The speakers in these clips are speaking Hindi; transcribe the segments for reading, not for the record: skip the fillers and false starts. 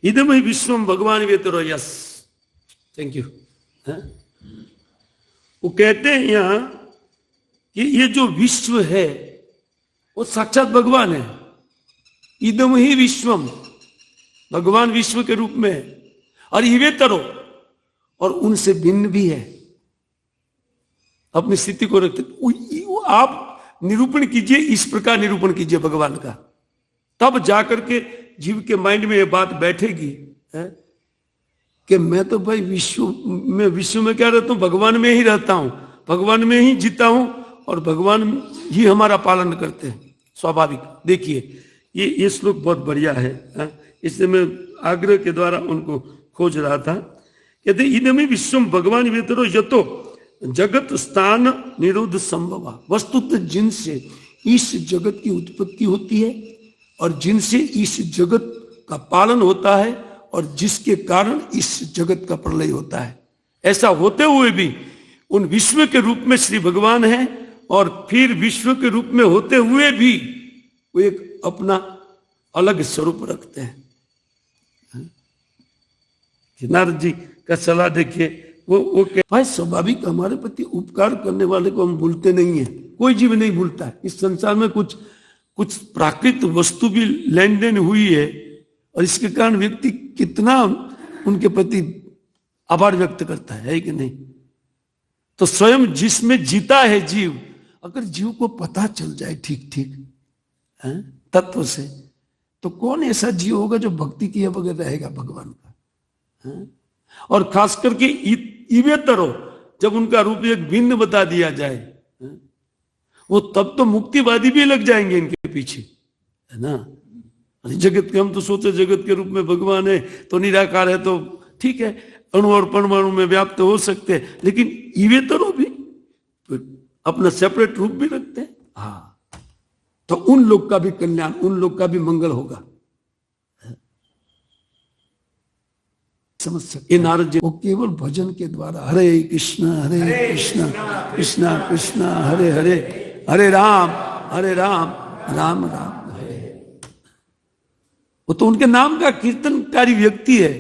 इदम ही विश्वम भगवान वेतरो। Yes, thank you. वो कहते हैं यहां कि ये जो विश्व है वो साक्षात भगवान है। इदम ही विश्वम, भगवान विश्व के रूप में है, और इवेतरो, और उनसे भिन्न भी है। अपनी स्थिति को रखते आप निरूपण कीजिए, इस प्रकार निरूपण कीजिए भगवान का, तब जाकर के जीव के माइंड में ये बात बैठेगी है कि मैं तो भाई विश्व में क्या रहता हूं, भगवान में ही रहता हूं, भगवान में ही जीता हूं, और भगवान ही हमारा पालन करते हैं। स्वाभाविक। देखिए ये श्लोक बहुत बढ़िया है, इससे मैं आग्रह के द्वारा उनको खोज रहा था। कहते इदमी विश्वम भगवान वेतरो यतो जगत स्थान निरोध संभव। वस्तुतः जिनसे इस जगत की उत्पत्ति होती है और जिनसे इस जगत का पालन होता है और जिसके कारण इस जगत का प्रलय होता है, ऐसा होते हुए भी उन विश्व के रूप में श्री भगवान है, और फिर विश्व के रूप में होते हुए भी वो एक अपना अलग स्वरूप रखते हैं। नारद जी का सलाह देखिए, वो भाई स्वाभाविक हमारे प्रति उपकार करने वाले को हम भूलते नहीं है, कोई जीव नहीं भूलता है। इस संसार में कुछ प्राकृतिक वस्तु भी लेन देन हुई है, और इसके कारण व्यक्ति कितना उनके प्रति आभार व्यक्त करता है कि नहीं। तो स्वयं जिसमें जीता है जीव, अगर जीव को पता चल जाए ठीक तत्व से, तो कौन ऐसा जीव होगा जो भक्ति किए बगैर रहेगा भगवान का। और खास करके इवेतरो, जब उनका रूप एक भिन्न बता दिया जाए, वो तब तो मुक्तिवादी भी लग जाएंगे इनके पीछे, है ना। जगत के हम तो सोचे जगत के रूप में भगवान है तो निराकार है, तो ठीक है, अणु और परमाणु में व्याप्त हो सकते हैं, लेकिन इवेतरो भी अपना सेपरेट रूप भी रखते हैं। हाँ, तो उन लोग का भी कल्याण, उन लोग का भी मंगल होगा। समझ सकते नारद जी, वो केवल भजन के द्वारा हरे कृष्ण कृष्ण कृष्ण हरे हरे, हरे राम राम राम हरे। वो तो उनके नाम का कीर्तनकारी व्यक्ति है,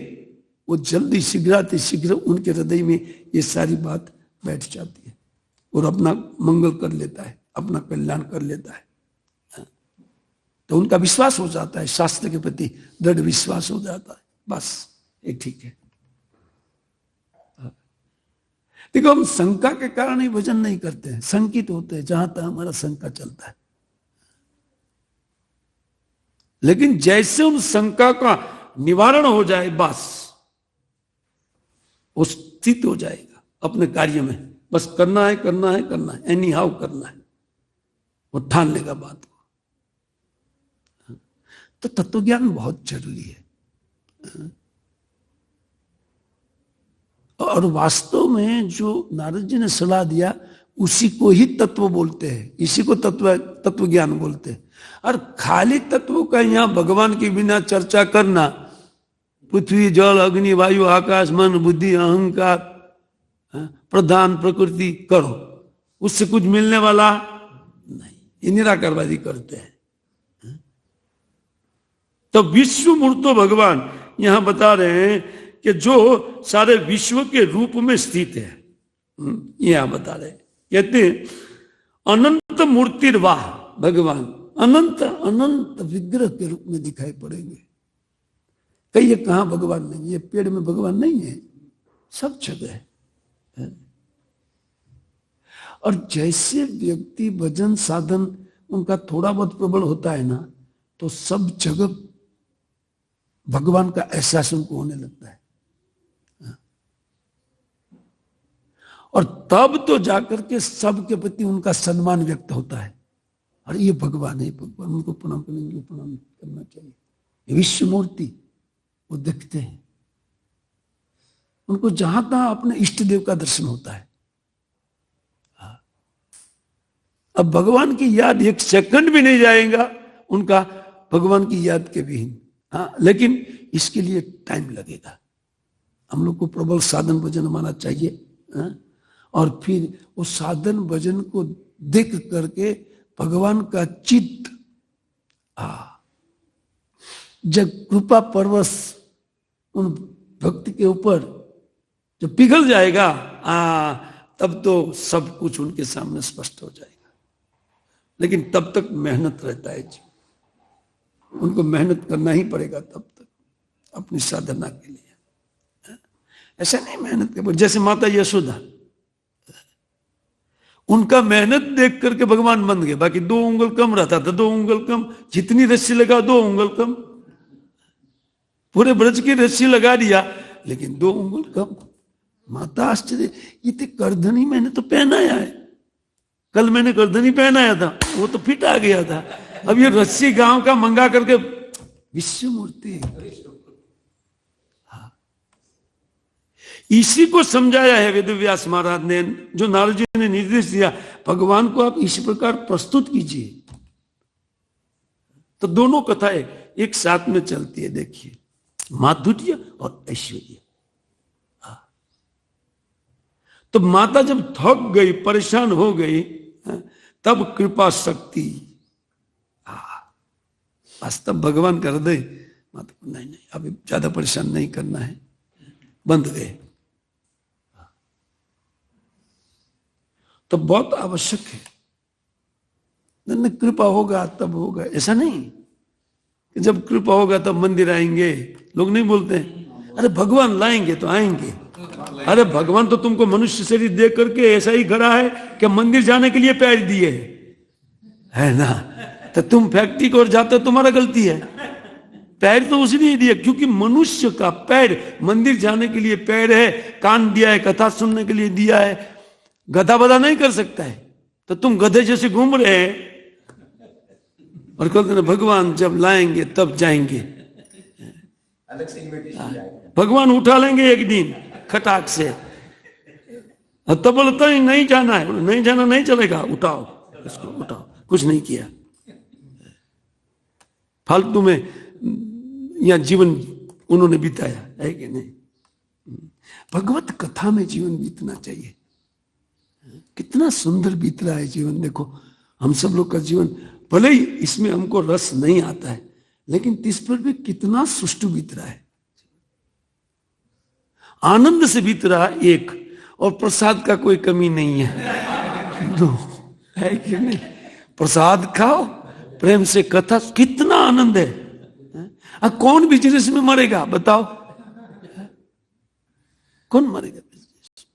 वो जल्दी शीघ्र उनके हृदय में ये सारी बात बैठ जाती है और अपना मंगल कर लेता है, अपना कल्याण कर लेता है। तो उनका विश्वास हो जाता है, शास्त्र के प्रति दृढ़ विश्वास हो जाता है, बस ये ठीक है। देखो, हम शंका के कारण ही भजन नहीं करते हैं, शंकित होते हैं जहां तक हमारा शंका चलता है। लेकिन जैसे उन शंका का निवारण हो जाए, बस वो स्थित हो जाएगा अपने कार्य में। बस करना है, एनी हाउ करना है, वो ठान लेगा बात को। तो तत्व ज्ञान बहुत जरूरी है। और वास्तव में जो नारद जी ने सलाह दिया, उसी को ही तत्व बोलते हैं, इसी को तत्व ज्ञान बोलते हैं। और खाली तत्व का यहां भगवान के बिना चर्चा करना, पृथ्वी जल अग्नि वायु आकाश मन बुद्धि अहंकार प्रधान प्रकृति करो, उससे कुछ मिलने वाला नहीं, ये निराकारवादी करते हैं। तो विश्व मूर्तो भगवान यहां बता रहे हैं कि जो सारे विश्व के रूप में स्थित है, यहां बता रहे हैं। कहते हैं अनंत मूर्तिर्वाह, भगवान अनंत विग्रह के रूप में दिखाई पड़ेंगे। कहिए कहां भगवान नहीं है? पेड़ में भगवान नहीं है, सब जगह है। और जैसे व्यक्ति भजन साधन उनका थोड़ा बहुत प्रबल होता है ना, तो सब जगह भगवान का एहसास उनको होने लगता है। और तब तो जाकर के सबके प्रति उनका सम्मान व्यक्त होता है, और ये भगवान है, भगवान उनको प्रणाम करेंगे, प्रणाम करना चाहिए। विश्व मूर्ति वो देखते हैं, उनको जहां तहां अपने इष्ट देव का दर्शन होता है। अब भगवान की याद एक सेकंड भी नहीं जाएगा उनका, भगवान की याद के विहीन। हाँ, लेकिन इसके लिए टाइम लगेगा। हम लोग को प्रबल साधन भजन माना चाहिए। और फिर उस साधन भजन को देख करके भगवान का चित्त जब कृपा परवश उन भक्ति के ऊपर जब पिघल जाएगा, तब तो सब कुछ उनके सामने स्पष्ट हो जाएगा। लेकिन तब तक मेहनत रहता है जी, उनको मेहनत करना ही पड़ेगा तब तक अपनी साधना के लिए। ऐसा नहीं मेहनत के, जैसे माता यशोदा, उनका मेहनत देख करके भगवान बन गए। बाकी 2 उंगल कम रहता था, 2 उंगल कम, जितनी रस्सी लगा 2 उंगल कम, पूरे ब्रज की रस्सी लगा दिया लेकिन 2 उंगल कम। माता आश्चर्य, ये तो करधनी मैंने तो पहनाया है, कल मैंने करधनी पहनाया था, वो तो फिट आ गया था, अब ये रस्सी गांव का मंगा करके विश्व मूर्ति। इसी को समझाया है वेदव्यास महाराज ने, जो नारद जी ने निर्देश दिया, भगवान को आप इस प्रकार प्रस्तुत कीजिए। तो दोनों कथाएं एक साथ में चलती है। देखिए, माधुर्य और ऐश्वर्य। तो माता जब थक गई, परेशान हो गई, तब कृपा शक्ति, वास्तव भगवान कर दे माता को, नहीं नहीं अभी ज्यादा परेशान नहीं करना है, बंद गए। तो बहुत आवश्यक है, कृपा होगा तब होगा। ऐसा नहीं कि जब कृपा होगा तब मंदिर आएंगे। लोग नहीं बोलते अरे भगवान लाएंगे तो आएंगे। अरे भगवान तो तुमको मनुष्य शरीर दे करके ऐसा ही खड़ा है कि मंदिर जाने के लिए पैर दिए है ना। तो तुम फैक्ट्री को जाते हो, तुम्हारा गलती है। पैर तो उसने दिया क्योंकि मनुष्य का पैर मंदिर जाने के लिए पैर है, कान दिया है, कथा सुनने के लिए दिया है। गधा बधा नहीं कर सकता है, तो तुम गधे जैसे घूम रहे हैं और कहते हैं भगवान जब लाएंगे तब जाएंगे। भगवान उठा लेंगे एक दिन खटाक से, तब बोलता है नहीं जाना है, नहीं जाना नहीं चलेगा, उठाओ इसको, उठाओ। कुछ नहीं किया, फालतू में या जीवन उन्होंने बिताया है कि नहीं। भगवत कथा में जीवन बीतना चाहिए। कितना सुंदर बीत रहा है जीवन। देखो हम सब लोग का जीवन, भले ही इसमें हमको रस नहीं आता है, लेकिन इस पर भी कितना सुष्टु बीत रहा है, आनंद से बीत रहा है एक, और प्रसाद का कोई कमी नहीं है। दो है कि नहीं, प्रसाद खाओ, प्रेम से कथा, कितना आनंद है। कौन बिजनेस में मरेगा बताओ, कौन मरेगा बिजनेस?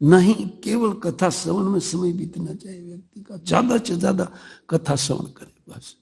नहीं, केवल कथा श्रवण में समय बीतना चाहिए व्यक्ति का। ज्यादा से ज्यादा कथा श्रवण करे बस।